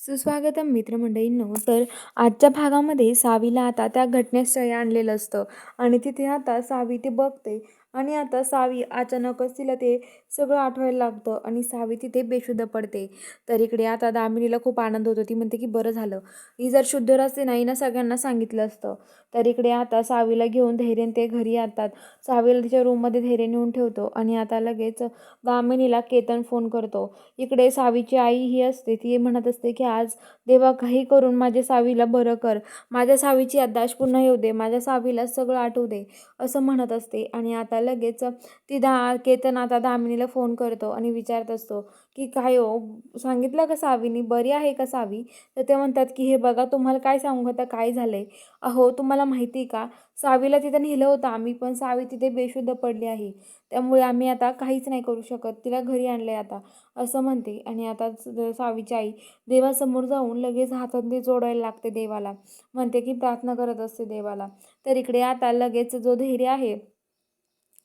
सुस्वागतम मित्रमंडळींनो. तर आजच्या भागामध्ये सावीला आता त्या घटनास्थळी आणलेलं असतं आणि तिथे आता सावी ते बघते आणि आता सावी अचानकच तिला ते सगळं आठवायला लागतं आणि सावी तिथे बेशुद्ध पडते. तर इकडे आता दामिनीला खूप आनंद होतो. ती म्हणते की बरं झालं, ही जर शुद्ध असते नाही ना सगळ्यांना सांगितलं असतं. तर इकडे आता सावीला घेऊन धैर्य ते घरी येतात. सावीला तिच्या रूममध्ये धैर्य नेऊन ठेवतो आणि आता लगेच दामिनीला केतन फोन करतो. इकडे सावीची आई ही असते, ती म्हणत असते की आज देवा काही करून माझ्या सावीला बरं कर, माझ्या सावीची याददाश्त पुन्हा येऊ दे, माझ्या सावीला सगळं आठवू दे, असं म्हणत असते. आणि आता लगेच केतन आता दामिनीला फोन करतो आणि विचारत असतो की काय हो, सांगितलं का सावीनी, बरी आहे का सावी? तर ते म्हणतात की हे बघा तुम्हाला काय सांगू आता काय झालंय. अहो तुम्हाला माहिती का, सावीला तिथं नेलं होतं आम्ही, पण सावी तिथे बेशुद्ध पडली आहे. त्यामुळे आम्ही आता काहीच नाही करू शकत, तिला घरी आणलंय आता, असं म्हणते. आणि आता सावीची आई देवासमोर जाऊन लगेच हातांनी जोडायला लागते देवाला, म्हणते की प्रार्थना करत असते देवाला. तर इकडे आता लगेच जो धैर्य आहे,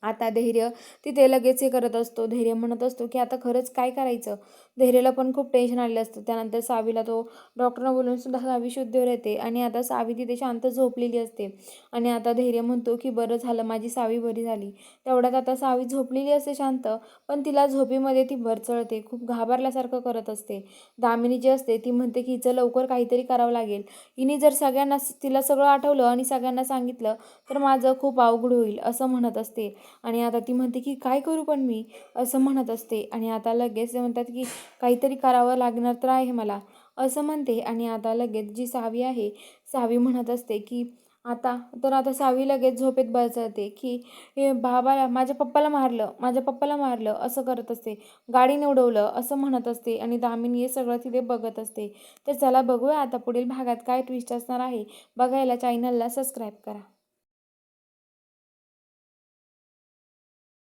आता धैर्य तिथे लगेच हे करत असतो. धैर्य म्हणत असतो की आता खरंच काय करायचं. धैर्यला पण खूप टेन्शन आलेलं असतं. त्यानंतर सावीला तो डॉक्टरना बोलून सुद्धा सावी शुद्धीवर येते आणि आता सावी तिथे शांत झोपलेली असते. आणि आता धैर्य म्हणतो की बरं झालं माझी सावी बरी झाली. तेवढ्यात आता सावी झोपलेली असते शांत, पण तिला झोपेमध्ये ती भरचळते, खूप घाबरल्यासारखं करत असते. दामिनी जी असते ती म्हणते की हिचं लवकर काहीतरी करावं लागेल, हिने जर सगळ्यांना तिला सगळं आठवलं आणि सगळ्यांना सांगितलं तर माझं खूप अवघड होईल, असं म्हणत असते. आणि आता ती म्हणते की काय करू पण मी, असं म्हणत असते. आणि आता लगेच ते म्हणतात की काहीतरी करावं लागणार तर आहे मला, असं म्हणते. आणि आता लगेच जी सावी आहे, सावी म्हणत असते की आता सावी लगेच झोपेत बसते की हे बाबाला, माझ्या पप्पाला मारलं, माझ्या पप्पाला मारलं, असं करत असते, गाडीने उडवलं, असं म्हणत असते. आणि दामिनी हे सगळं तिथे बघत असते. तर चला बघूया आता पुढील भागात काय ट्विस्ट असणार आहे. बघायला चॅनलला सबस्क्राईब करा.